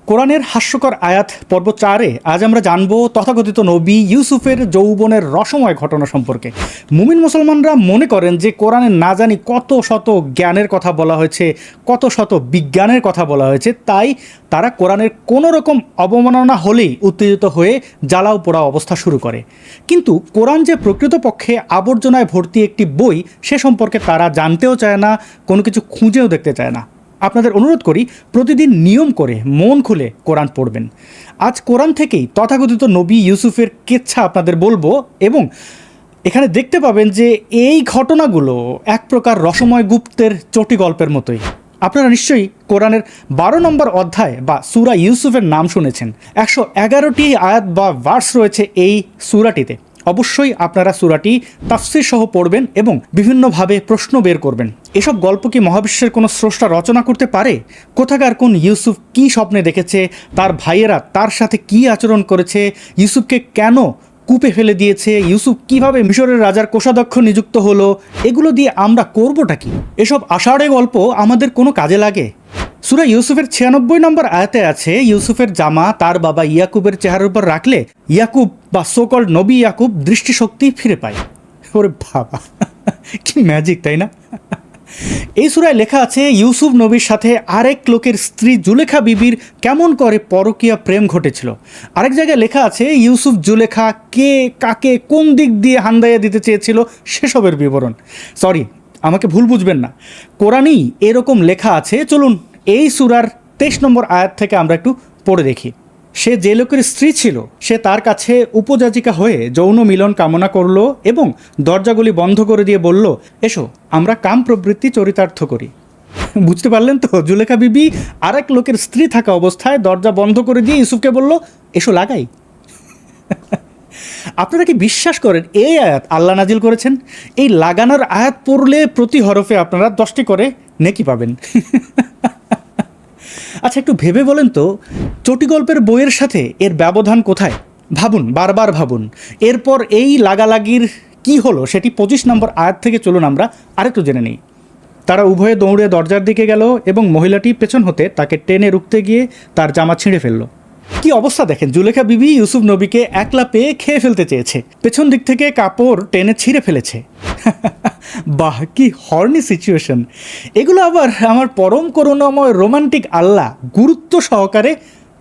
কোরআনের হাস্যকর আয়াত পর্ব 4-এ আজ আমরা জানব তথাকথিত নবী ইউসুফের যৌবনের রসময় ঘটনা সম্পর্কে। মুমিন মুসলমানরা মনে করেন যে কোরআনে না জানি কত শত জ্ঞানের কথা বলা হয়েছে, কত শত বিজ্ঞানের কথা বলা হয়েছে, তাই তারা কোরআনের কোনো রকম অবমাননা হলেই উত্তেজিত হয়ে জ্বালাও পোড়া অবস্থা শুরু করে। কিন্তু কোরআন যে প্রকৃতপক্ষে আবর্জনায় ভর্তি একটি বই, সে সম্পর্কে তারা জানতেও চায় না, কোনো কিছু খুঁজেও দেখতে চায় না। আপনাদের অনুরোধ করি প্রতিদিন নিয়ম করে মন খুলে কোরআন পড়বেন। আজ কোরআন থেকেই তথাকথিত নবী ইউসুফের কেচ্ছা আপনাদের বলবো, এবং এখানে দেখতে পাবেন যে এই ঘটনাগুলো এক প্রকার রসময় গুপ্তের চটি গল্পের মতোই। আপনারা নিশ্চয়ই কোরআনের 12 নম্বর অধ্যায় বা সূরা ইউসুফের নাম শুনেছেন। 111টি আয়াত বা ভার্স রয়েছে এই সূরাটিতে। অবশ্যই আপনারা সূরাটি তাফসীর সহ পড়বেন এবং বিভিন্নভাবে প্রশ্ন বের করবেন। এসব গল্প কি মহাবিশ্বের কোনো স্রষ্টা রচনা করতে পারে? কোথাকার কোন ইউসুফ কী স্বপ্নে দেখেছে, তার ভাইয়েরা তার সাথে কী আচরণ করেছে, ইউসুফকে কেন কূপে ফেলে দিয়েছে, ইউসুফ কিভাবে মিশরের রাজার কোষাধ্যক্ষ নিযুক্ত হলো, এগুলো দিয়ে আমরা করবোটা কি? এসব আষাঢ়ে গল্প আমাদের কোনো কাজে লাগে? সূরা ইউসুফের 96 নম্বর আয়াতে আছে, ইউসুফের জামা তার বাবা ইয়াকুবের চেহারার উপর রাখলে ইয়াকুব বা সোকল্ড নবী ইয়াকুব দৃষ্টিশক্তি ফিরে পায়। ওরে বাবা, কি ম্যাজিক, তাই না? এই সূরায় লেখা আছে ইউসুফ নবীর সাথে আরেক লোকের স্ত্রী জুলেখা বিবির কেমন করে পরকীয়া প্রেম ঘটেছিল। আরেক জায়গায় লেখা আছে ইউসুফ জুলেখা কে কাকে কোন দিক দিয়ে হান্দাইয়া দিতে চেয়েছিল সেসবের বিবরণ। সরি, আমাকে ভুল বুঝবেন না, কোরআনেই এরকম লেখা আছে। চলুন এই সূরার 23 নম্বর আয়াত থেকে আমরা একটু পড়ে দেখি। সে যে লোকের স্ত্রী ছিল সে তার কাছে উপযাচিকা হয়ে যৌন মিলন কামনা করল এবং দরজাগুলি বন্ধ করে দিয়ে বলল, এসো আমরা কাম প্রবৃত্তি চরিতার্থ করি। বুঝতে পারলেন তো? জুলেখা বিবি আরেক লোকের স্ত্রী থাকা অবস্থায় দরজা বন্ধ করে দিয়ে ইউসুফকে বলল, এসো লাগাই। আপনারা কি বিশ্বাস করেন এই আয়াত আল্লাহ নাজিল করেছেন? এই লাগানোর আয়াত পড়লে প্রতি হরফে আপনারা 10টি করে নেকি পাবেন। আচ্ছা, একটু ভেবে বলেন তো, চটি গল্পের বইয়ের সাথে এর ব্যবধান কোথায়? ভাবুন, বারবার ভাবুন। এরপর এই লাগালাগির কি হলো সেটি 25 নম্বর আয়াত থেকে চলুন আমরা আরেকটু জেনে নিই। তারা উভয়ে দৌড়ে দরজার দিকে গেল এবং মহিলাটি পেছন হতে তাকে টেনে রুখতে গিয়ে তার জামা ছিঁড়ে ফেলল। কি অবস্থা দেখেন, জুলেখা বিবি ইউসুফ নবীকে একলা পেয়ে খেয়ে ফেলতে চেয়েছে, পেছন দিক থেকে কাপড় টেনে ছিঁড়ে ফেলেছে। বাহ, কি হর্নি সিচুয়েশন! এগুলো আবার আমার পরম করুণাময় রোমান্টিক আল্লাহ গুরুত্ব সহকারে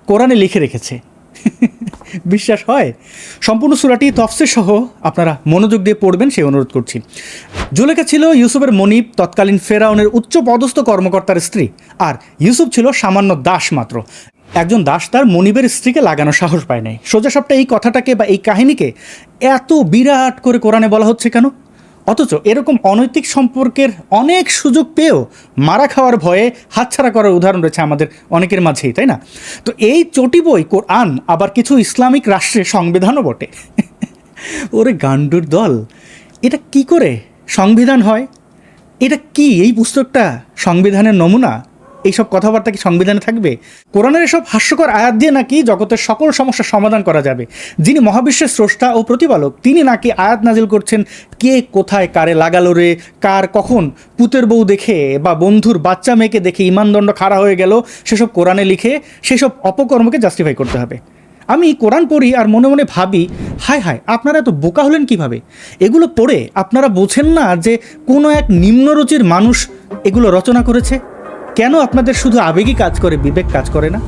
কোরআনে লিখে রেখেছে। বিশ্বাস হয়? সম্পূর্ণ সূরাটি তাফসীর সহ আপনারা মনোযোগ দিয়ে পড়বেন সেই অনুরোধ করছি। জুলেখা ছিল ইউসুফের মনিব, তৎকালীন ফেরাউনের উচ্চ পদস্থ কর্মকর্তার স্ত্রী, আর ইউসুফ ছিল সামান্য দাস মাত্র। একজন দাস তার মনিবের স্ত্রীকে লাগানোর সাহস পায় নাই। সোজা সাপটা এই কথাটাকে বা এই কাহিনীকে এত বিরাট করে কোরআনে বলা হচ্ছে কেন? অথচ এরকম অনৈতিক সম্পর্কের অনেক সুযোগ পেয়েও মারা খাওয়ার ভয়ে হাতছাড়া করার উদাহরণ রয়েছে আমাদের অনেকের মাঝেই, তাই না? তো এই চটি বই কোরআন আবার কিছু ইসলামিক রাষ্ট্রের সংবিধানও বটে। ওরে গান্ডুর দল, এটা কি করে সংবিধান হয়? এটা কি এই পুস্তকটা সংবিধানের নমুনা? এইসব কথাবার্তা কি সংবিধানে থাকবে? কোরআনের এসব হাস্যকর আয়াত দিয়ে নাকি জগতের সকল সমস্যার সমাধান করা যাবে। যিনি মহাবিশ্বের স্রষ্টা ও প্রতিপালক, তিনি নাকি আয়াত নাজিল করছেন কে কোথায় কারে লাগালো রে, কার কখন পুতের বউ দেখে বা বন্ধুর বাচ্চা মেয়েকে দেখে ইমানদণ্ড খাড়া হয়ে গেল, সেসব কোরআনে লিখে সেসব অপকর্মকে জাস্টিফাই করতে হবে। আমি কোরআন পড়ি আর মনে মনে ভাবি, হায় হায়, আপনারা এত বোকা হলেন কিভাবে? এগুলো পড়ে আপনারা বোঝেন না যে কোনো এক নিম্নরুচির মানুষ এগুলো রচনা করেছে? কেন আপনাদের শুধু আবেগই কাজ করে, বিবেক কাজ করে না?